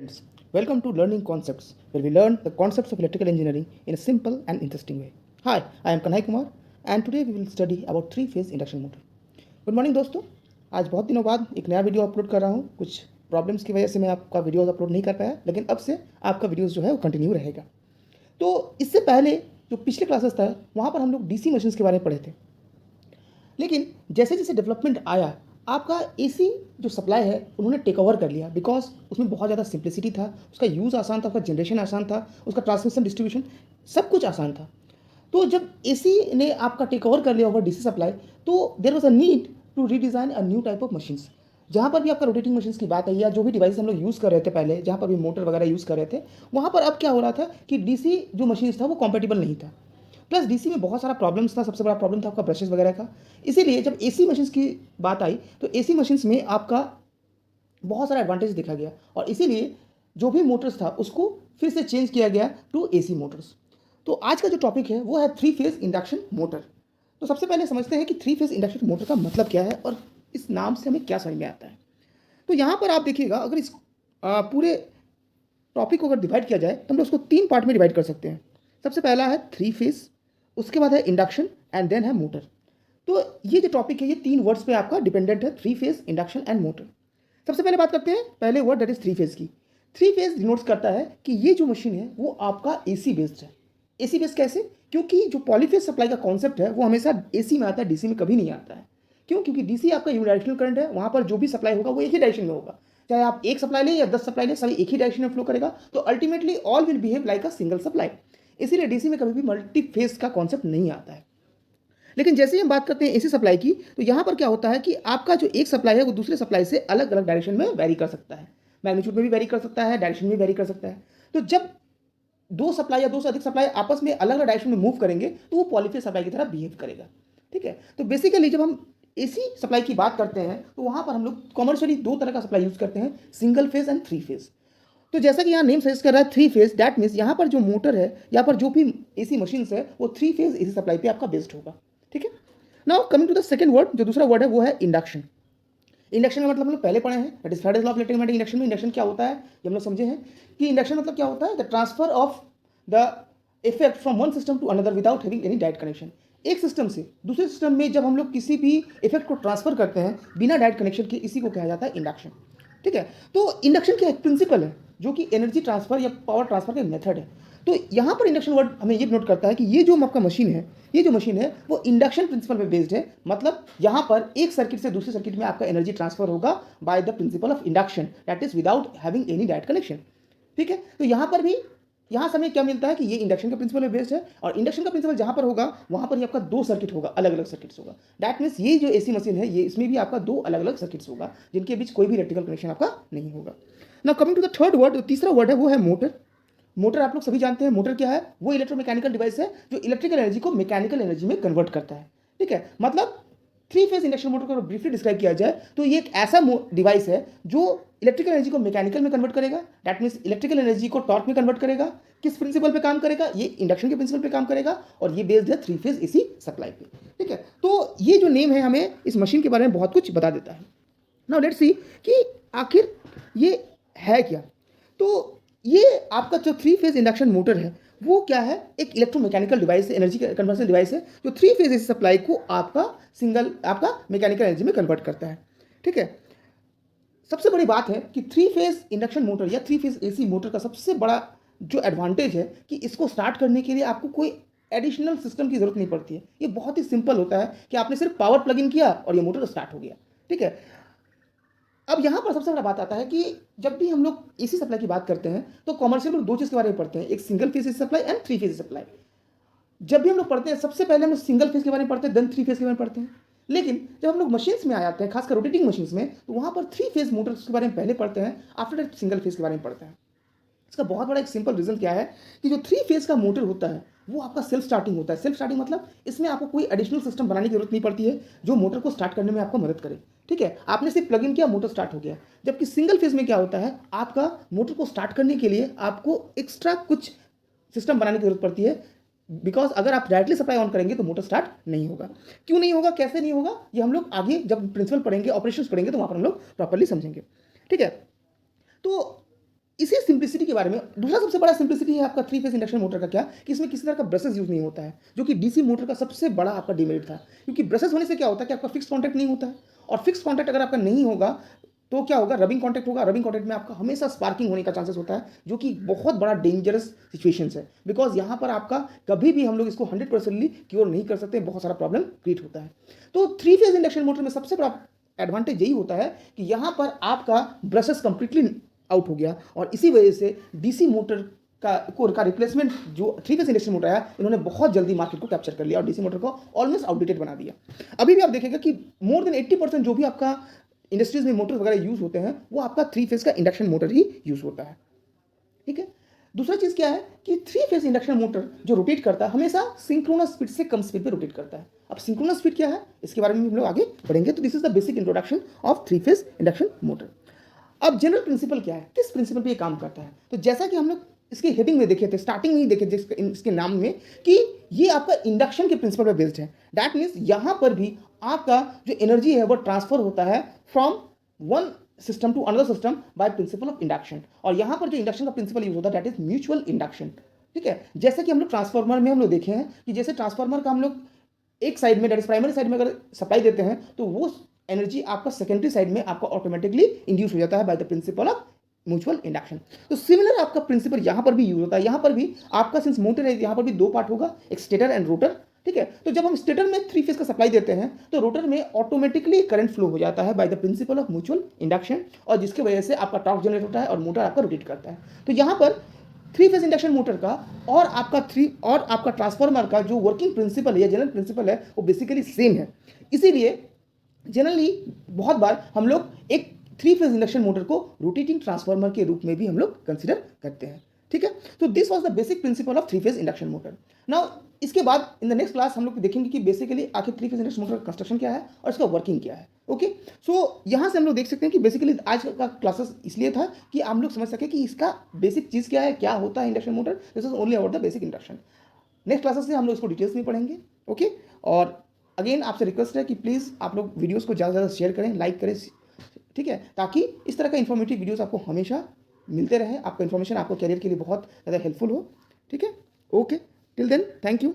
students, welcome to Learning Concepts, where we learn the concepts of electrical engineering in a simple and interesting way. Hi, I am Kanhai Kumar, and today we will study about three-phase induction motor. Good morning दोस्तों, आज बहुत दिनों बाद एक नया video upload कर रहा हूँ। कुछ प्रॉब्लम्स की वजह से मैं आपका वीडियोस अपलोड नहीं कर पाया, लेकिन अब से आपका वीडियोस जो है वो कंटिन्यू रहेगा। तो इससे पहले जो पिछले क्लासेस था वहाँ पर हम लोग डीसी मशीन्स के बारे में पढ़े थे, लेकिन जैसे जैसे डेवलपमेंट आया आपका एसी जो सप्लाई है उन्होंने टेक ओवर कर लिया, बिकॉज उसमें बहुत ज़्यादा सिंप्लिसिटी था, उसका यूज़ आसान था, उसका जनरेशन आसान था, उसका ट्रांसमिशन डिस्ट्रीब्यूशन सब कुछ आसान था। तो जब एसी ने आपका टेक ओवर कर लिया ओवर डीसी सप्लाई, तो there was a need to redesign a new type of machines. जहाँ पर भी आपका रोटेटिंग मशीन्स की बात आई या जो भी डिवाइस हम लोग यूज़ कर रहे थे पहले, जहाँ पर भी मोटर वगैरह यूज़ कर रहे थे, वहाँ पर अब क्या हो रहा था कि डीसी जो मशीन्स था वो कॉम्पेटिबल नहीं था। प्लस डीसी में बहुत सारा प्रॉब्लम्स था, सबसे बड़ा प्रॉब्लम था आपका ब्रशेस वगैरह का। इसीलिए जब एसी मशीन्स की बात आई तो एसी मशीन्स में आपका बहुत सारा एडवांटेज देखा गया, और इसीलिए जो भी मोटर्स था उसको फिर से चेंज किया गया टू एसी मोटर्स। तो आज का जो टॉपिक है वो है थ्री फेज इंडक्शन मोटर। तो सबसे पहले समझते हैं कि थ्री फेज इंडक्शन मोटर का मतलब क्या है और इस नाम से हमें क्या समझ में आता है। तो यहाँ पर आप देखिएगा, अगर इस पूरे टॉपिक को अगर डिवाइड किया जाए तो हम लोग उसको तीन पार्ट में डिवाइड कर सकते हैं। सबसे पहला है थ्री फेज, उसके बाद है इंडक्शन एंड देन है मोटर। तो ये जो टॉपिक है ये तीन वर्ड्स पे आपका डिपेंडेंट है, three phase, induction and motor. सबसे पहले बात करते हैं पहले word that is three phase की। थ्री फेज डिनोट्स करता है कि ये जो मशीन है वो आपका एसी बेस्ड है। एसी बेस्ड कैसे? क्योंकि जो पॉलीफेज सप्लाई का कॉन्सेप्ट है वो हमेशा एसी में आता है, डीसी में कभी नहीं आता है। क्यों? क्योंकि डीसी आपका यूनिडायरेक्शनल करंट है, वहाँ पर जो भी सप्लाई होगा वो एक ही डायरेक्शन में होगा। चाहे आप एक सप्लाई लें या 10 सप्लाई लें, सभी एक ही डायरेक्शन में फ्लो करेगा, तो ultimately all will behave like a single supply. इसीलिए डीसी में कभी भी मल्टी फेज का कॉन्सेप्ट नहीं आता है। लेकिन जैसे ही हम बात करते हैं एसी सप्लाई की, तो यहाँ पर क्या होता है कि आपका जो एक सप्लाई है वो दूसरे सप्लाई से अलग अलग डायरेक्शन में वेरी कर सकता है, मैग्नीट्यूड में भी वेरी कर सकता है, डायरेक्शन में वेरी कर सकता है। तो जब दो सप्लाई या दो से अधिक सप्लाई आपस में अलग अलग डायरेक्शन में मूव करेंगे तो वो पॉलीफेज सप्लाई की तरह बिहेव करेगा। ठीक है, तो बेसिकली जब हम एसी सप्लाई की बात करते हैं तो वहाँ पर हम लोग कॉमर्शियली दो तरह का सप्लाई यूज़ करते हैं, single phase and three phase. तो जैसा कि यहाँ नेम सजेस्ट कर रहा है थ्री फेज, दैट मीन्स यहाँ पर जो मोटर है, यहाँ पर जो भी एसी मशीन्स है वो थ्री फेज एसी सप्लाई पे आपका बेस्ड होगा। ठीक है, now coming to the second word, जो दूसरा वर्ड है वो है इंडक्शन। इंडक्शन का मतलब हम लोग पहले पढ़े हैं, that is third law of electromagnetic induction में इंडक्शन क्या होता है ये हम लोग समझे हैं कि इंडक्शन मतलब क्या होता है, the transfer of the effect from one system to another without having any direct connection. एक सिस्टम से दूसरे सिस्टम में जब हम लोग किसी भी इफेक्ट को ट्रांसफर करते हैं बिना डायरेक्ट कनेक्शन के, इसी को कहा जाता है इंडक्शन। ठीक है, तो इंडक्शन क्या एक प्रिंसिपल है जो कि एनर्जी ट्रांसफर या पावर ट्रांसफर का मेथड है। तो यहाँ पर इंडक्शन वर्ड हमें ये नोट करता है कि ये जो आपका मशीन है, ये जो मशीन है वो इंडक्शन प्रिंसिपल पे बेस्ड है। मतलब यहाँ पर एक सर्किट से दूसरे सर्किट में आपका एनर्जी ट्रांसफर होगा by the principal of induction, that is without having any direct connection. ठीक है, तो यहाँ पर भी यहाँ से हमें क्या मिलता है कि ये इंडक्शन का प्रिंसिपल पे बेस्ड है, और इंडक्शन का प्रिंसिपल जहाँ पर होगा वहाँ पर ही आपका दो सर्किट होगा, अलग अलग सर्किट्स होगा। दैट मीन्स ये जो एसी मशीन है ये इसमें भी आपका दो अलग अलग सर्किट्स होगा जिनके बीच कोई भी इलेक्ट्रिकल कनेक्शन आपका नहीं होगा। Now coming to the third word, जो तीसरा वर्ड है वो है मोटर। मोटर आप लोग सभी जानते हैं मोटर क्या है, वो इलेक्ट्रोमैकेनिकल डिवाइस है जो इलेक्ट्रिकल एनर्जी को मैकेनिकल एनर्जी में कन्वर्ट करता है। ठीक है, मतलब थ्री फेज इंडक्शन मोटर को ब्रीफली डिस्क्राइब किया जाए तो ये एक ऐसा डिवाइस है जो इलेक्ट्रिकल एनर्जी को मैकेनिकल में कन्वर्ट करेगा, दैट मीन्स इलेक्ट्रिकल एनर्जी को टॉर्क में कन्वर्ट करेगा। किस प्रिंसिपल पे काम करेगा? ये इंडक्शन के प्रिंसिपल पे काम करेगा, और ये बेस्ड है थ्री फेज एसी सप्लाई पे। ठीक है, तो ये जो नेम है हमें इस मशीन के बारे में बहुत कुछ बता देता है। नाउ लेट्स सी कि आखिर ये है क्या। तो ये आपका जो थ्री फेज इंडक्शन मोटर है वो क्या है, एक इलेक्ट्रोमैकेनिकल डिवाइस है, एनर्जी कन्वर्सन डिवाइस है जो थ्री फेज एसी सप्लाई को आपका मैकेनिकल एनर्जी में कन्वर्ट करता है। ठीक है, सबसे बड़ी बात है कि थ्री फेज इंडक्शन मोटर या थ्री फेज एसी मोटर का सबसे बड़ा जो एडवांटेज है कि इसको स्टार्ट करने के लिए आपको कोई एडिशनल सिस्टम की जरूरत नहीं पड़ती है। ये बहुत ही सिंपल होता है कि आपने सिर्फ पावर प्लग इन किया और ये मोटर स्टार्ट हो गया। ठीक है, अब यहाँ पर सबसे बड़ा बात आता है कि जब भी हम लोग एसी सप्लाई की बात करते हैं तो कॉमर्शियल में दो चीज़ के बारे में पढ़ते हैं, एक single phase AC supply and three phase supply. जब भी हम लोग पढ़ते हैं सबसे पहले हम लोग सिंगल फेज के बारे में पढ़ते हैं, देन थ्री फेज के बारे में पढ़ते हैं। लेकिन जब हम लोग मशीन्स में आ जाते हैं, खासकर रोटेटिंग मशीन्स में, तो वहाँ पर थ्री फेज मोटर्स के बारे में पहले पढ़ते हैं, आफ्टर दैट सिंगल फेज के बारे में पढ़ते हैं। इसका बहुत बड़ा एक सिंपल रीजन क्या है कि जो थ्री फेज का मोटर होता है वो आपका सेल्फ स्टार्टिंग होता है। सेल्फ स्टार्टिंग मतलब इसमें आपको कोई एडिशनल सिस्टम बनाने की जरूरत नहीं पड़ती है जो मोटर को स्टार्ट करने में आपको मदद करे। ठीक है, आपने सिर्फ प्लग इन किया, मोटर स्टार्ट हो गया। जबकि सिंगल फेज में क्या होता है, आपका मोटर को स्टार्ट करने के लिए आपको एक्स्ट्रा कुछ सिस्टम बनाने की जरूरत पड़ती है, बिकॉज अगर आप डायरेक्टली सप्लाई ऑन करेंगे तो मोटर स्टार्ट नहीं होगा। क्यों नहीं होगा, कैसे नहीं होगा, ये हम लोग आगे जब प्रिंसिपल पढ़ेंगे, ऑपरेशंस पढ़ेंगे, तो वहाँ पर हम लोग प्रॉपरली समझेंगे। ठीक है, तो इसी सिंप्लिसिटी के बारे में दूसरा सबसे बड़ा सिंप्लिसिटी है आपका थ्री फेज इंडक्शन मोटर का क्या कि इसमें किसी तरह का ब्रशेस यूज नहीं होता है, जो कि डीसी मोटर का सबसे बड़ा आपका डिमेरिट था। क्योंकि ब्रशेस होने से क्या होता है कि आपका फिक्स कॉन्टैक्ट नहीं होता है, और फिक्स कॉन्टैक्ट अगर आपका नहीं होगा तो क्या होगा, रबिंग कॉन्टैक्ट होगा। रबिंग कॉन्टैक्ट में आपका हमेशा स्पार्किंग होने का चांसेस होता है, जो कि बहुत बड़ा डेंजरस सिचुएशन है। बिकॉज यहाँ पर आपका कभी भी हम लोग इसको 100% क्योर नहीं कर सकते, बहुत सारा प्रॉब्लम क्रिएट होता है। तो थ्री फेज इंडक्शन मोटर में सबसे बड़ा एडवांटेज यही होता है कि यहाँ पर आपका ब्रशेस कंप्लीटली आउट हो गया, और इसी वजह से डीसी मोटर का रिप्लेसमेंट जो थ्री फेज इंडक्शन मोटर है, इन्होंने बहुत जल्दी मार्केट को कैप्चर कर लिया और डीसी मोटर को ऑलमोस्ट आउटडेटेड बना दिया। अभी भी आप देखेंगे कि मोर देन 80% जो भी आपका इंडस्ट्रीज में मोटर वगैरह यूज होते हैं वो आपका थ्री फेज का इंडक्शन मोटर ही यूज होता है। ठीक है, दूसरा चीज क्या है कि थ्री फेज इंडक्शन मोटर जो रोटेट करता है हमेशा सिंक्रोनस स्पीड से कम स्पीड पे रोटेट करता है। अब सिंक्रोनस स्पीड क्या है इसके बारे में हम लोग आगे बढ़ेंगे। तो this is the basic introduction of three phase induction motor. अब जनरल प्रिंसिपल क्या है, किस प्रिंसिपल पे ये काम करता है, तो जैसा कि हम लोग इसके हेडिंग में देखे थे, स्टार्टिंग में ही देखे थे इसके नाम में कि ये आपका इंडक्शन के प्रिंसिपल पर बेस्ड है। दैट मीन्स यहां पर भी आपका जो एनर्जी है वो ट्रांसफर होता है from one system to another system by principle of induction. और यहां पर जो इंडक्शन का प्रिंसिपल यूज होता है दैट इज म्यूचुअल इंडक्शन। ठीक है, जैसे कि हम लोग ट्रांसफार्मर में हम लोग देखे हैं कि जैसे ट्रांसफार्मर का हम लोग एक साइड में दैट इज प्राइमरी साइड में अगर सप्लाई देते हैं तो वो एनर्जी आपका सेकेंडरी साइड में आपका ऑटोमेटिकली इंड्यूस हो जाता है by the principle of mutual induction. तो सिमिलर आपका प्रिंसिपल यहां पर भी यूज होता है। यहां पर भी आपका सिंस मोटर है यहां पर भी दो पार्ट होगा, एक स्टेटर एंड रोटर। ठीक है, तो जब हम स्टेटर में थ्री फेज का सप्लाई देते हैं तो रोटर में ऑटोमेटिकली करंट फ्लो हो जाता है by the principle of mutual induction, और जिसकी वजह से आपका टॉर्क जनरेट होता है और मोटर आपका रोटेट करता है। तो यहां पर थ्री फेज इंडक्शन मोटर का और आपका ट्रांसफार्मर का जो वर्किंग प्रिंसिपल है या जनरल प्रिंसिपल है वो बेसिकली सेम है। इसीलिए जनरली बहुत बार हम लोग एक थ्री फेज इंडक्शन मोटर को रोटेटिंग ट्रांसफार्मर के रूप में भी हम लोग कंसिडर करते हैं। ठीक है, तो this was the basic principle of three phase induction motor. Now इसके बाद इन द नेक्स्ट क्लास हम लोग देखेंगे कि बेसिकली आखिर थ्री फेज इंडक्शन मोटर का कंस्ट्रक्शन क्या है और इसका वर्किंग क्या है। ओके, सो यहाँ से हम लोग देख सकते हैं कि बेसिकली आज का क्लासेस इसलिए था कि हम लोग समझ सके कि इसका बेसिक चीज़ क्या है, क्या होता है induction motor. This is only about the basic induction. Next classes से हम लोग इसको डिटेल्स में पढ़ेंगे। ओके, और अगेन आपसे रिक्वेस्ट है कि प्लीज़ आप लोग वीडियोस को ज़्यादा से ज़्यादा शेयर करें, लाइक करें। ठीक है, ताकि इस तरह का इन्फॉर्मेटिव वीडियोस आपको हमेशा मिलते रहे, आपका इन्फॉर्मेशन आपको करियर के लिए बहुत ज़्यादा हेल्पफुल हो। ठीक है, okay, till then thank you.